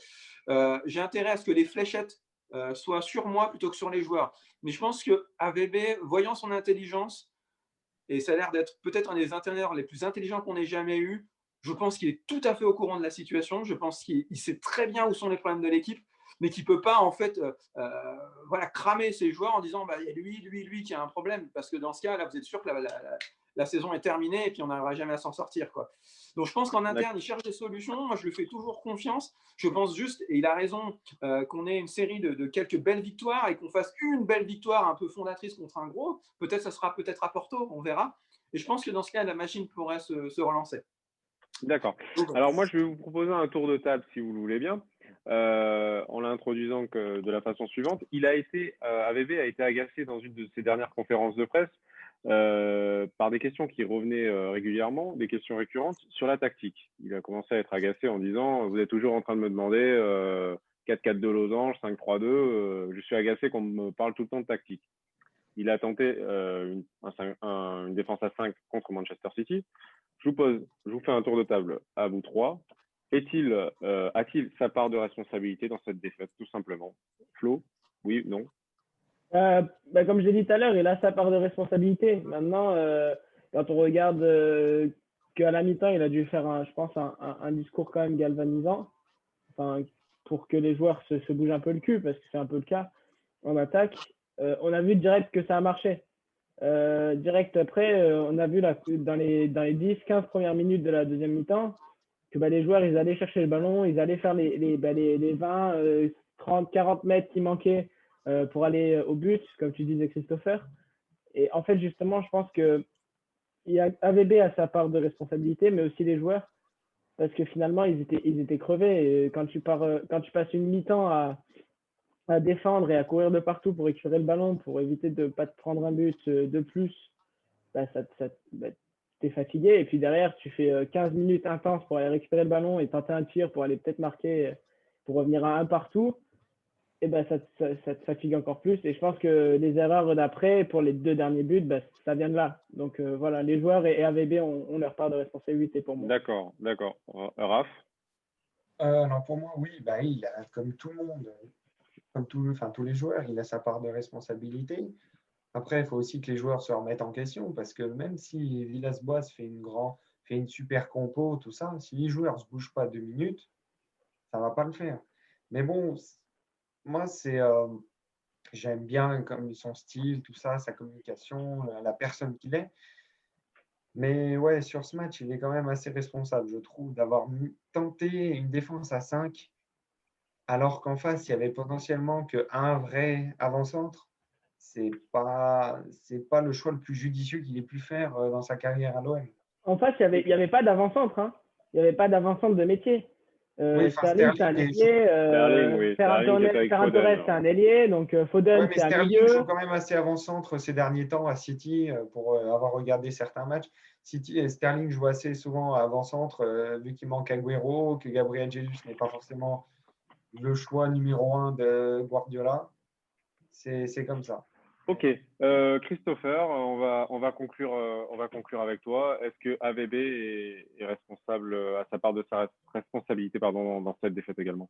J'ai intérêt à ce que les fléchettes soient sur moi plutôt que sur les joueurs. Mais je pense que AVB, voyant son intelligence, et ça a l'air d'être peut-être un des entraîneurs les plus intelligents qu'on ait jamais eu, je pense qu'il est tout à fait au courant de la situation. Je pense qu'il sait très bien où sont les problèmes de l'équipe, mais qu'il ne peut pas en fait voilà, cramer ses joueurs en disant bah, il y a lui qui a un problème. Parce que dans ce cas, là, vous êtes sûr que la saison est terminée et puis on n'arrivera jamais à s'en sortir, quoi. Donc je pense qu'en interne, il cherche des solutions. Moi, je lui fais toujours confiance. Je pense juste, et il a raison, qu'on ait une série de quelques belles victoires et qu'on fasse une belle victoire un peu fondatrice contre un gros. Peut-être ça sera peut-être à Porto, on verra. Et je pense que dans ce cas, la machine pourrait se relancer. D'accord. Alors moi, je vais vous proposer un tour de table, si vous le voulez bien, en l'introduisant de la façon suivante. AVB a été agacé dans une de ses dernières conférences de presse par des questions qui revenaient régulièrement, des questions récurrentes sur la tactique. Il a commencé à être agacé en disant « Vous êtes toujours en train de me demander 4-4-2 losange, 5-3-2, je suis agacé qu'on me parle tout le temps de tactique. » Il a tenté une défense à 5 contre Manchester City. Je vous fais un tour de table à vous trois. A-t-il sa part de responsabilité dans cette défaite, tout simplement? Flo? Oui, non? Comme j'ai dit tout à l'heure, il a sa part de responsabilité. Maintenant, quand on regarde qu'à la mi-temps, il a dû faire, je pense, un discours quand même galvanisant, enfin, pour que les joueurs se bougent un peu le cul, parce que c'est un peu le cas en attaque. On a vu direct que ça a marché. Direct après, on a vu dans les 10-15 premières minutes de la deuxième mi-temps que les joueurs, ils allaient chercher le ballon, ils allaient faire les 20, 30, 40 mètres qui manquaient pour aller au but, comme tu disais, Christopher. Et en fait, justement, je pense que AVB a sa part de responsabilité, mais aussi les joueurs, parce que finalement, ils étaient crevés. Et quand tu passes une mi-temps à défendre et à courir de partout pour récupérer le ballon, pour éviter de ne pas te prendre un but de plus, t'es fatigué. Et puis derrière, tu fais 15 minutes intenses pour aller récupérer le ballon et tenter un tir pour aller peut-être marquer, pour revenir à un partout. Et ça te fatigue encore plus. Et je pense que les erreurs d'après, pour les 2 derniers buts, ça vient de là. Donc voilà, les joueurs et AVB ont leur part de responsabilité pour moi. D'accord. Raph? Non, pour moi, oui, il a, comme tout le monde, comme tous les joueurs, il a sa part de responsabilité. Après, il faut aussi que les joueurs se remettent en question, parce que même si Villas-Boas fait une super compo, tout ça, si les joueurs ne se bougent pas 2 minutes, ça ne va pas le faire. Mais bon, moi, j'aime bien comme son style, tout ça, sa communication, la personne qu'il est. Mais ouais, sur ce match, il est quand même assez responsable, je trouve, d'avoir tenté une défense à 5, alors qu'en face, il y avait potentiellement qu'un vrai avant-centre. C'est pas le choix le plus judicieux qu'il ait pu faire dans sa carrière à l'OM. En face, il y avait pas d'avant-centre. Hein. Il n'y avait pas d'avant-centre de métier. Oui, Sterling, c'est un ailier. Ferran Torres, c'est un ailier. Donc, Foden, mais c'est un Sterling milieu. joue quand même assez avant-centre ces derniers temps à City, pour avoir regardé certains matchs. Sterling joue assez souvent avant-centre, vu qu'il manque Agüero, que Gabriel Jesus n'est pas forcément le choix numéro 1 de Guardiola. C'est comme ça. Ok. Christopher, on va conclure avec toi. Est-ce que AVB est responsable, à sa part de sa responsabilité, pardon, dans cette défaite également?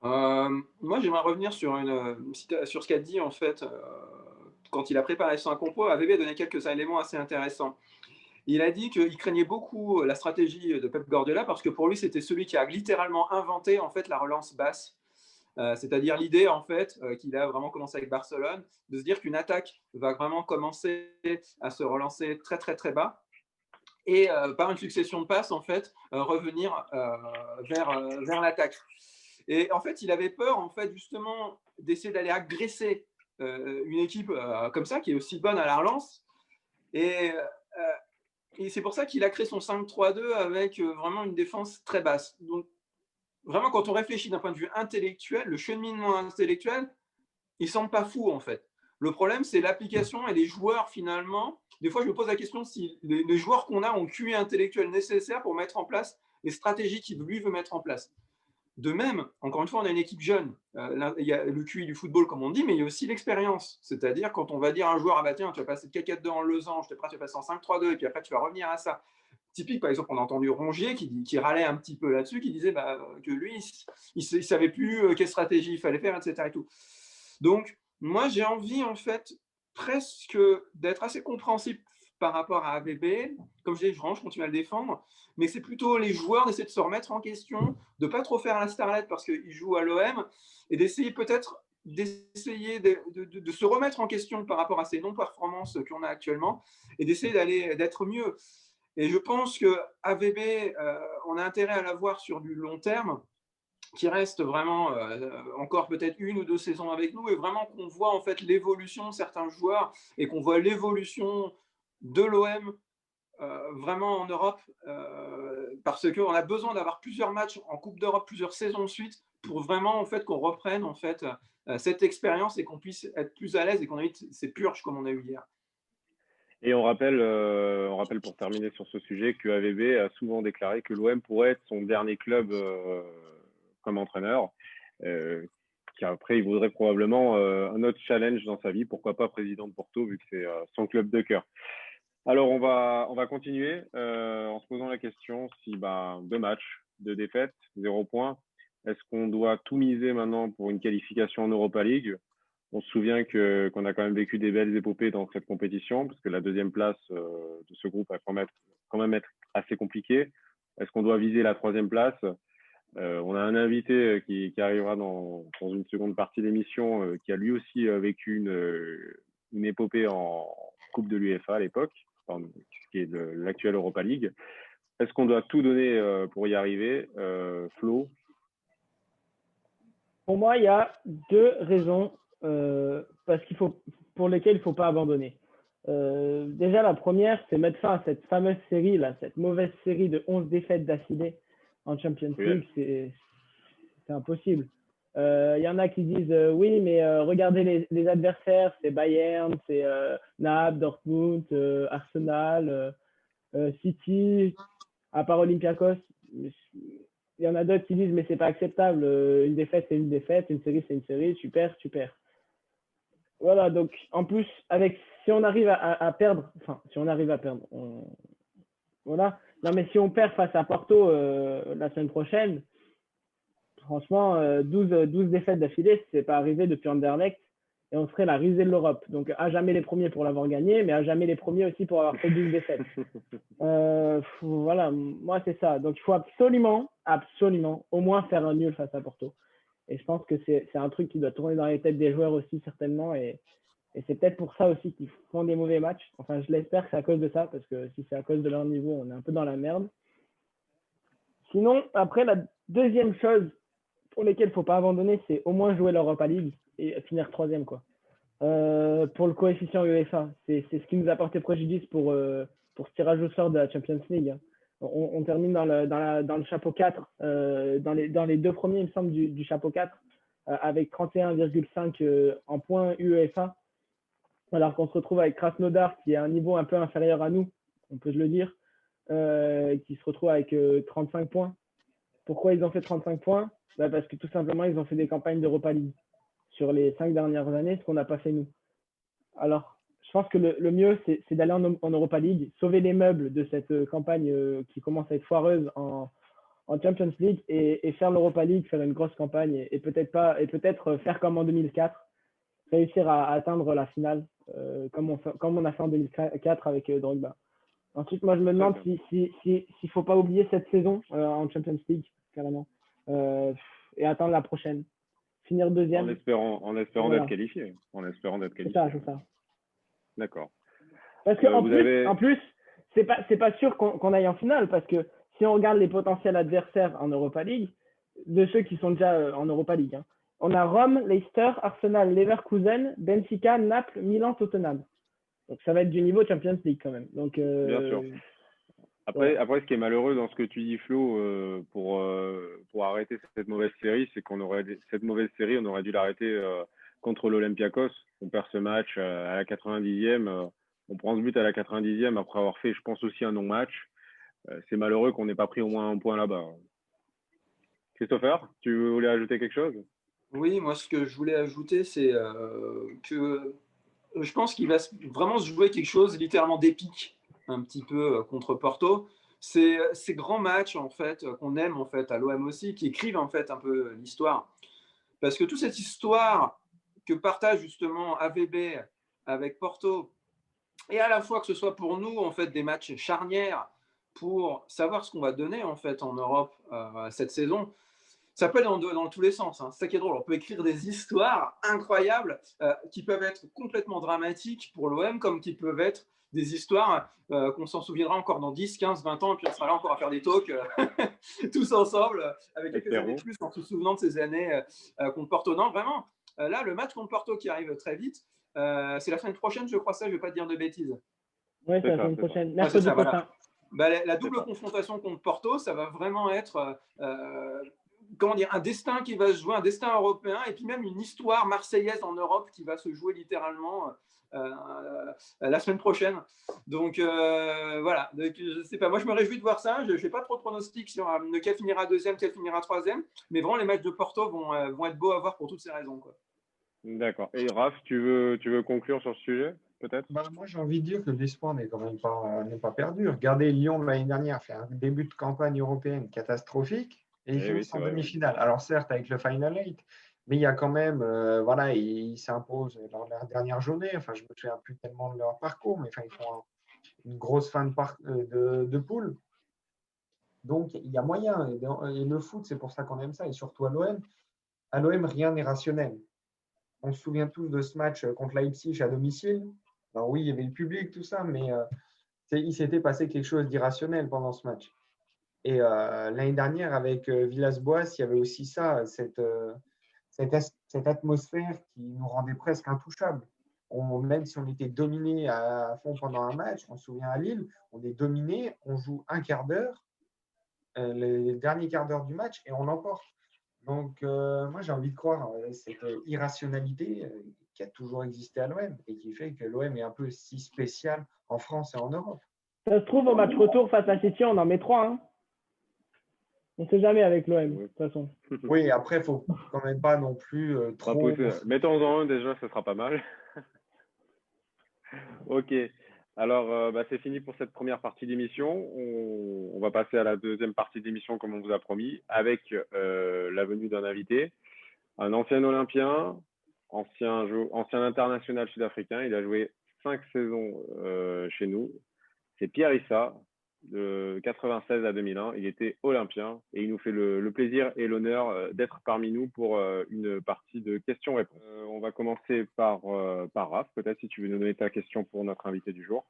Moi, j'aimerais revenir sur ce qu'a dit en fait quand il a préparé son compo. AVB a donné quelques éléments assez intéressants. Il a dit qu'il craignait beaucoup la stratégie de Pep Guardiola parce que pour lui, c'était celui qui a littéralement inventé en fait la relance basse. C'est-à-dire l'idée en fait qu'il a vraiment commencé avec Barcelone, de se dire qu'une attaque va vraiment commencer à se relancer très très très bas et par une succession de passes, en fait, revenir vers l'attaque. Et en fait, il avait peur, en fait, justement, d'essayer d'aller agresser une équipe comme ça, qui est aussi bonne à la relance. Et c'est pour ça qu'il a créé son 5-3-2 avec vraiment une défense très basse. Donc, vraiment, quand on réfléchit d'un point de vue intellectuel, le cheminement intellectuel, il semble pas fou, en fait. Le problème, c'est l'application et les joueurs, finalement. Des fois, je me pose la question si les joueurs qu'on a ont le QI intellectuel nécessaire pour mettre en place les stratégies qu'il lui veut mettre en place. De même, encore une fois, on a une équipe jeune. Il y a le QI du football, comme on dit, mais il y a aussi l'expérience. C'est-à-dire, quand on va dire à un joueur, ah bah tiens, tu vas passer de 4-4-2 en losange, tu vas passer en 5-3-2, et puis après, tu vas revenir à ça. Typique, par exemple, on a entendu Rongier qui râlait un petit peu là-dessus, qui disait que lui, il ne savait plus quelle stratégie il fallait faire, etc. Et tout. Donc, moi, j'ai envie, en fait, presque d'être assez compréhensif par rapport à AVB. Comme je dis, je continue à le défendre, mais c'est plutôt les joueurs d'essayer de se remettre en question, de ne pas trop faire la starlette parce qu'ils jouent à l'OM, et d'essayer peut-être de se remettre en question par rapport à ces non-performances qu'on a actuellement, et d'essayer d'être mieux. Et je pense que AVB, on a intérêt à l'avoir sur du long terme, qui reste vraiment encore peut-être 1 ou 2 saisons avec nous, et vraiment qu'on voit en fait l'évolution de certains joueurs et qu'on voit l'évolution de l'OM vraiment en Europe, parce qu'on a besoin d'avoir plusieurs matchs en Coupe d'Europe, plusieurs saisons de suite, pour vraiment en fait qu'on reprenne en fait cette expérience et qu'on puisse être plus à l'aise et qu'on évite ces purges comme on a eu hier. Et on rappelle pour terminer sur ce sujet que AVB a souvent déclaré que l'OM pourrait être son dernier club comme entraîneur, qu'après il voudrait probablement un autre challenge dans sa vie, pourquoi pas président de Porto vu que c'est son club de cœur. Alors on va continuer en se posant la question si 2 matchs, 2 défaites, 0 points, est-ce qu'on doit tout miser maintenant pour une qualification en Europa League? On se souvient qu'on a quand même vécu des belles épopées dans cette compétition, parce que la 2e place de ce groupe va quand même être assez compliquée. Est-ce qu'on doit viser la 3e place? On a un invité qui arrivera dans une seconde partie d'émission, qui a lui aussi vécu une épopée en Coupe de l'UEFA à l'époque, qui est l'actuelle Europa League. Est-ce qu'on doit tout donner pour y arriver? Flo? Pour moi, il y a 2 raisons pour lesquelles il ne faut pas abandonner. Déjà, la première, c'est mettre fin à cette fameuse série, cette mauvaise série de 11 défaites d'affilée en Champions League. C'est impossible. Il y en a qui disent oui, mais regardez les adversaires, c'est Bayern, c'est Naples, Dortmund, Arsenal, City, à part Olympiakos. Il y en a d'autres qui disent mais c'est pas acceptable, une défaite c'est une défaite, une série c'est une série, tu perds. Voilà, donc en plus, si on arrive à perdre, voilà. Non mais si on perd face à Porto la semaine prochaine, franchement, 12 défaites d'affilée, c'est pas arrivé depuis Anderlecht, et on serait la risée de l'Europe. Donc à jamais les premiers pour l'avoir gagné, mais à jamais les premiers aussi pour avoir fait 12 défaites. Voilà, moi c'est ça. Donc il faut absolument, au moins faire un nul face à Porto. Et je pense que c'est un truc qui doit tourner dans les têtes des joueurs aussi certainement. Et c'est peut-être pour ça aussi qu'ils font des mauvais matchs. Enfin, je l'espère que c'est à cause de ça, parce que si c'est à cause de leur niveau, on est un peu dans la merde. Sinon, après, la deuxième chose pour lesquelles il ne faut pas abandonner, c'est au moins jouer l'Europa League et finir 3e, quoi. Pour le coefficient UEFA, c'est ce qui nous a porté préjudice pour ce tirage au sort de la Champions League. Hein. On termine dans le chapeau 4, dans les 2 premiers, il me semble, du chapeau 4, avec 31,5 en points UEFA, alors qu'on se retrouve avec Krasnodar, qui est à un niveau un peu inférieur à nous, on peut se le dire, qui se retrouve avec 35 points. Pourquoi ils ont fait 35 points? Parce que tout simplement, ils ont fait des campagnes d'Europa League sur les 5 dernières années, ce qu'on n'a pas fait nous. Alors, je pense que le mieux, c'est d'aller en Europa League, sauver les meubles de cette campagne qui commence à être foireuse en Champions League et faire l'Europa League, faire une grosse campagne et peut-être faire comme en 2004, réussir à atteindre la finale comme on a fait en 2004 avec Drogba. Ensuite, moi, je me demande s'il ne faut pas oublier cette saison en Champions League, carrément, et attendre la prochaine. Finir 2e. En espérant d'être qualifié. C'est ça. D'accord. Parce que en plus, c'est pas sûr qu'on aille en finale parce que si on regarde les potentiels adversaires en Europa League, de ceux qui sont déjà en Europa League, hein, on a Rome, Leicester, Arsenal, Leverkusen, Benfica, Naples, Milan, Tottenham. Donc ça va être du niveau Champions League quand même. Donc Bien sûr. voilà. Après, ce qui est malheureux dans ce que tu dis, Flo, pour arrêter cette mauvaise série, c'est cette mauvaise série, on aurait dû l'arrêter contre l'Olympiakos. On perd ce match à la 90e. On prend ce but à la 90e après avoir fait, je pense, aussi un non-match. C'est malheureux qu'on n'ait pas pris au moins un point là-bas. Christopher, tu voulais ajouter quelque chose? Oui, moi, ce que je voulais ajouter, c'est que je pense qu'il va vraiment se jouer quelque chose littéralement d'épique, un petit peu contre Porto. C'est ces grands matchs en fait qu'on aime en fait à l'OM aussi, qui écrivent en fait un peu l'histoire. Parce que toute cette histoire que partage justement AVB avec Porto, et à la fois que ce soit pour nous en fait des matchs charnières pour savoir ce qu'on va donner en fait en Europe cette saison, ça peut aller dans tous les sens. Hein. C'est ça qui est drôle. On peut écrire des histoires incroyables qui peuvent être complètement dramatiques pour l'OM, comme qui peuvent être des histoires qu'on s'en souviendra encore dans 10, 15, 20 ans, et puis on sera là encore à faire des talks tous ensemble, avec quelques années de plus, en se souvenant de ces années contre Porto. Non, vraiment, là, le match contre Porto qui arrive très vite, c'est la semaine prochaine, je crois ça, je ne vais pas te dire de bêtises. Ouais, c'est la semaine prochaine. Ouais, Mercredi ça, prochain. voilà. Bah, la double confrontation contre Porto, ça va vraiment être comment dire, un destin qui va se jouer, un destin européen, et puis même une histoire marseillaise en Europe qui va se jouer littéralement la semaine prochaine. Donc voilà, donc, je sais pas, moi je me réjouis de voir ça. Je ne fais pas trop de pronostics sur lequel finira deuxième, quel finira troisième, mais vraiment les matchs de Porto vont être beaux à voir pour toutes ces raisons, quoi. D'accord. Et Raph, tu veux conclure sur ce sujet, peut-être? Bah, moi, j'ai envie de dire que l'espoir n'est quand même n'est pas perdu. Regardez, Lyon, l'année dernière, fait un début de campagne européenne catastrophique et ils Eh oui, finissent c'est en vrai. demi-finale. Alors, certes, avec le Final Eight, mais il y a quand même, voilà, ils s'imposent dans la dernière journée. Enfin, je me souviens plus tellement de leur parcours, mais enfin, ils font une grosse fin de poule. Donc, il y a moyen. Et le foot, c'est pour ça qu'on aime ça. Et surtout à l'OM, rien n'est rationnel. On se souvient tous de ce match contre Leipzig à domicile. Alors oui, il y avait le public, tout ça, mais il s'était passé quelque chose d'irrationnel pendant ce match. Et l'année dernière, avec Villas-Boas, il y avait aussi ça, cette atmosphère qui nous rendait presque intouchables. Même si on était dominé à fond pendant un match, on se souvient à Lille, on est dominé, on joue un quart d'heure, le dernier quart d'heure du match, et on l'emporte. Donc, moi, j'ai envie de croire cette irrationalité qui a toujours existé à l'OM et qui fait que l'OM est un peu si spécial en France et en Europe. Ça se trouve, au match retour face à City, on en met 3. Hein. On ne sait jamais avec l'OM, de toute façon. Oui, après, il ne faut quand même pas non plus trop… Mettons-en un déjà, ce sera pas mal. Ok. Alors, c'est fini pour cette première partie d'émission. On va passer à la deuxième partie d'émission, comme on vous a promis, avec la venue d'un invité, un ancien Olympien, ancien international sud-africain. Il a joué 5 saisons chez nous. C'est Pierre Issa, de 96 à 2001. Il était olympien et il nous fait le plaisir et l'honneur d'être parmi nous pour une partie de questions-réponses. On va commencer par Raph. Peut-être si tu veux nous donner ta question pour notre invité du jour.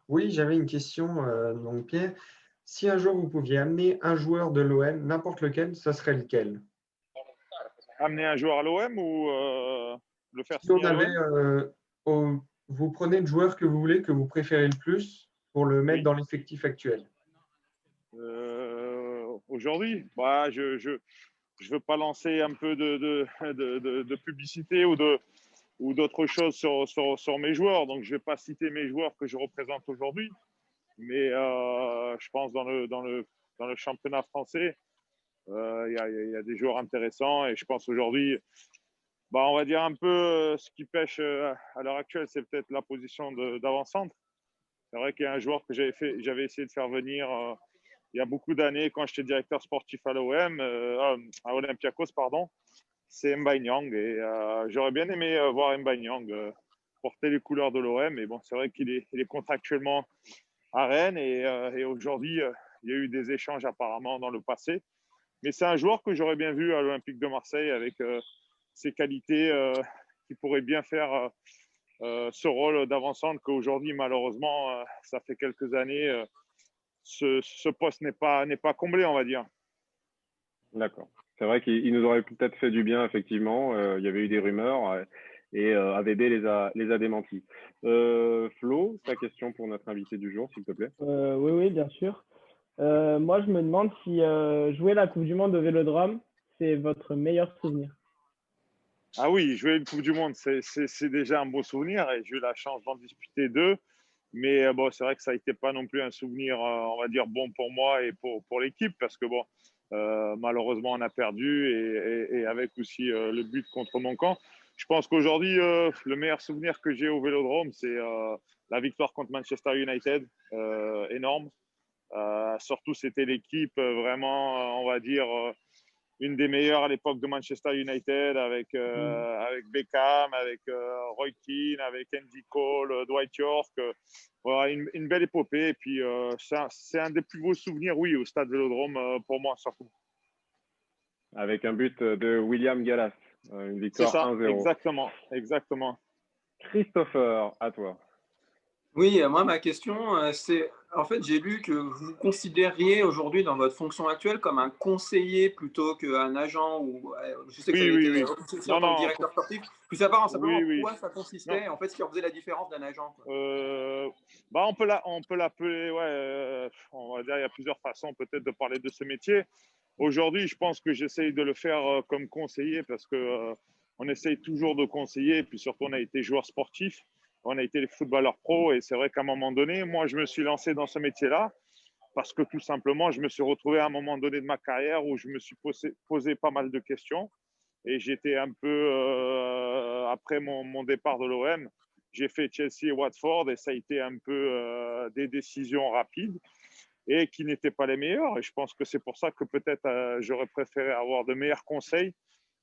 Oui, j'avais une question, donc Pierre. Si un jour vous pouviez amener un joueur de l'OM, n'importe lequel, ce serait lequel? Amener un joueur à l'OM ou le faire Si on signer à avait, l'OM? vous prenez le joueur que vous voulez, que vous préférez le plus, pour le mettre Oui. dans l'effectif actuel. Aujourd'hui, je veux pas lancer un peu de publicité ou d'autres choses sur mes joueurs. Donc, je vais pas citer mes joueurs que je représente aujourd'hui. Mais je pense dans le championnat français, il y a des joueurs intéressants. Et je pense aujourd'hui, on va dire un peu ce qui pêche à l'heure actuelle, c'est peut-être la position d'avant-centre. C'est vrai qu'il y a un joueur que j'avais essayé de faire venir il y a beaucoup d'années quand j'étais directeur sportif à l'OM, à Olympiakos, pardon. C'est Mbaye Niang. Et j'aurais bien aimé voir Mbaye Niang porter les couleurs de l'OM. Mais bon, c'est vrai qu'il est contractuellement à Rennes. Et aujourd'hui, il y a eu des échanges apparemment dans le passé. Mais c'est un joueur que j'aurais bien vu à l'Olympique de Marseille avec ses qualités qui pourraient bien faire ce rôle d'avant-centre qu'aujourd'hui, malheureusement, ça fait quelques années, ce poste n'est pas comblé, on va dire. D'accord. C'est vrai qu'il nous aurait peut-être fait du bien, effectivement. Il y avait eu des rumeurs et AVB les a démentis. Flo, ta question pour notre invité du jour, s'il te plaît. Oui, oui, bien sûr. Moi, je me demande si jouer la Coupe du Monde au Vélodrome, c'est votre meilleur souvenir. Ah oui, jouer une Coupe du Monde, c'est déjà un beau souvenir et j'ai eu la chance d'en disputer deux. Mais bon, c'est vrai que ça n'a été pas non plus un souvenir, on va dire, bon pour moi et pour l'équipe parce que bon, malheureusement, on a perdu et avec aussi le but contre mon camp. Je pense qu'aujourd'hui, le meilleur souvenir que j'ai au Vélodrome, c'est la victoire contre Manchester United, énorme. Surtout, c'était l'équipe vraiment, on va dire, une des meilleures à l'époque de Manchester United avec Beckham, avec Roy Keane, avec Andy Cole, Dwight York. Voilà, une belle épopée. Et puis, c'est un des plus beaux souvenirs, oui, au stade Vélodrome pour moi, surtout. Avec un but de William Gallas, une C'est victoire ça, 1-0. exactement. Christopher, à toi. Oui, moi, ma question, c'est, en fait, j'ai lu que vous considériez aujourd'hui dans votre fonction actuelle comme un conseiller plutôt qu'un agent, ou je sais que ça Oui, avait oui, été oui. aussi en Non, tant que non, directeur sportif, plus savoir simplement oui, en oui. quoi ça Non, consistait, en fait, ce qui en faisait la différence d'un agent, quoi. bah on peut l'appeler, ouais, on va dire, il y a plusieurs façons peut-être de parler de ce métier. Aujourd'hui, je pense que j'essaye de le faire comme conseiller parce que on essaye toujours de conseiller. Et puis surtout, on a été joueur sportif, on a été les footballeurs pro. Et c'est vrai qu'à un moment donné, moi, je me suis lancé dans ce métier-là parce que tout simplement, je me suis retrouvé à un moment donné de ma carrière où je me suis posé pas mal de questions. Et j'étais un peu, après mon départ de l'OM, j'ai fait Chelsea et Watford et ça a été un peu des décisions rapides et qui n'étaient pas les meilleures. Et je pense que c'est pour ça que peut-être j'aurais préféré avoir de meilleurs conseils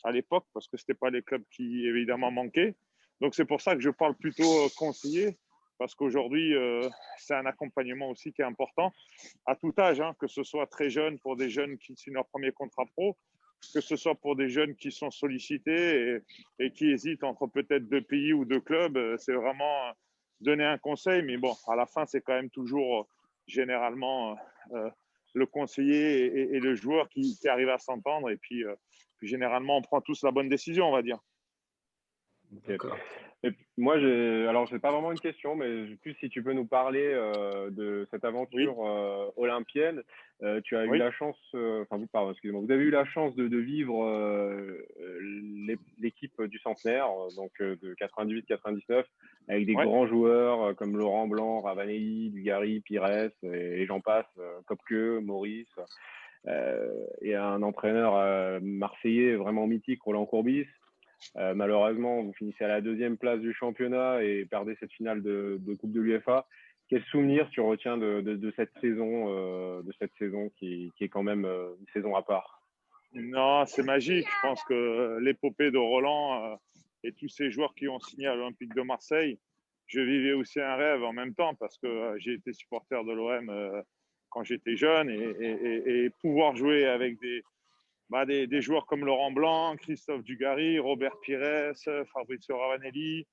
à l'époque parce que ce n'étaient pas les clubs qui évidemment manquaient. Donc c'est pour ça que je parle plutôt conseiller parce qu'aujourd'hui, c'est un accompagnement aussi qui est important à tout âge, hein, que ce soit très jeune pour des jeunes qui signent leur premier contrat pro, que ce soit pour des jeunes qui sont sollicités et qui hésitent entre peut-être deux pays ou deux clubs. C'est vraiment donner un conseil, mais bon, à la fin, c'est quand même toujours généralement le conseiller et le joueur qui arrivent à s'entendre. Et puis, généralement, on prend tous la bonne décision, on va dire. D'accord. Et moi, alors, c'est pas vraiment une question, mais plus si tu peux nous parler de cette Oui, aventure olympienne. Tu as eu oui, la chance, enfin, pardon, excusez-moi, vous avez eu la chance de vivre l'équipe du centenaire, donc de 98-99, avec des ouais, grands joueurs comme Laurent Blanc, Ravanelli, Dugarry, Pires, et j'en passe, Kopke, Maurice, et un entraîneur marseillais vraiment mythique, Roland Courbis. Malheureusement, vous finissez à la deuxième place du championnat et perdez cette finale de Coupe de l'UEFA. Quel souvenir tu retiens de cette saison qui est quand même une saison à part? non, c'est magique. Je pense que l'épopée de Roland et tous ces joueurs qui ont signé à l'Olympique de Marseille, je vivais aussi un rêve en même temps parce que j'ai été supporter de l'OM quand j'étais jeune et pouvoir jouer avec des joueurs comme Laurent Blanc, Christophe Dugarry, Robert Pires, Fabrizio Ravanelli.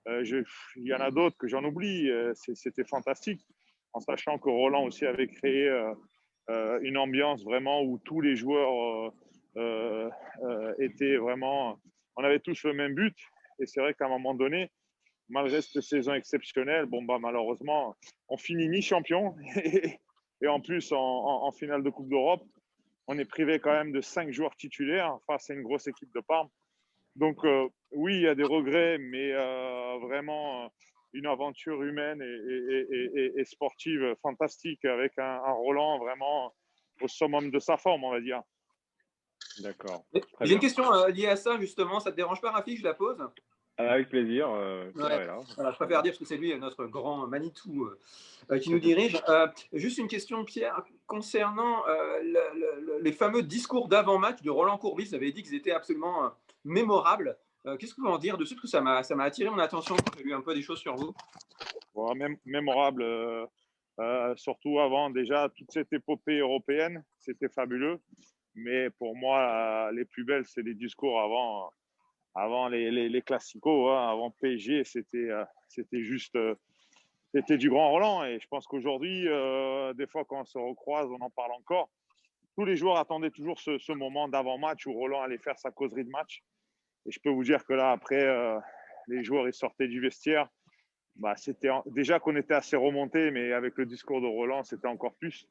Il y en a d'autres que j'en oublie. C'était fantastique, en sachant que Roland aussi avait créé une ambiance vraiment où tous les joueurs étaient vraiment. On avait tous le même but. Et c'est vrai qu'à un moment donné, malgré cette saison exceptionnelle, bon, bah, malheureusement, on finit mi-champion. Et en plus, en finale de Coupe d'Europe, on est privé quand même de 5 joueurs titulaires face à une grosse équipe de Parme. Donc, oui, il y a des regrets, mais vraiment une aventure humaine et sportive fantastique avec un Roland vraiment au summum de sa forme, on va dire. D'accord, très J'ai une bien. question liée à ça, justement. Ça ne te dérange pas, Rafi, que je la pose? Avec plaisir, Pierre Ouais. est là. Voilà, je préfère dire parce que c'est lui, notre grand Manitou, qui nous dirige. Juste une question, Pierre, concernant les fameux discours d'avant-match de Roland Courbis. Vous avez dit qu'ils étaient absolument mémorables. Qu'est-ce que vous pouvez en dire dessus? Parce que ça m'a attiré mon attention quand j'ai lu un peu des choses sur vous. Bon, mémorable, surtout avant déjà toute cette épopée européenne, c'était fabuleux. Mais pour moi, les plus belles, c'est les discours avant les classicos, hein, avant PSG, c'était juste c'était du grand Roland. Et je pense qu'aujourd'hui, des fois, quand on se recroise, on en parle encore. Tous les joueurs attendaient toujours ce moment d'avant-match où Roland allait faire sa causerie de match. Et je peux vous dire que là, après, les joueurs ils sortaient du vestiaire. Bah, c'était déjà qu'on était assez remonté, mais avec le discours de Roland, c'était encore plus.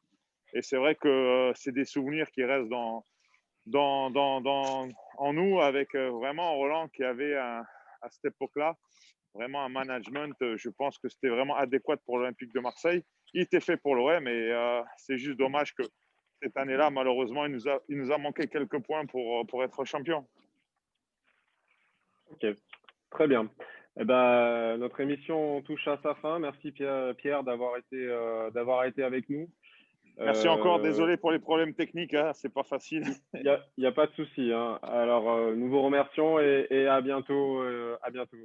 Et c'est vrai que c'est des souvenirs qui restent en nous, avec vraiment Roland qui avait à cette époque-là vraiment un management. Je pense que c'était vraiment adéquat pour l'Olympique de Marseille. Il était fait pour l'OM, mais c'est juste dommage que cette année-là, malheureusement, il nous a manqué quelques points pour être champion. Ok, très bien. Eh ben, notre émission touche à sa fin. Merci Pierre d'avoir été avec nous. Merci encore. Désolé pour les problèmes techniques. Hein, c'est pas facile. Il y a pas de souci. Hein. Alors, nous vous remercions et à bientôt. À bientôt.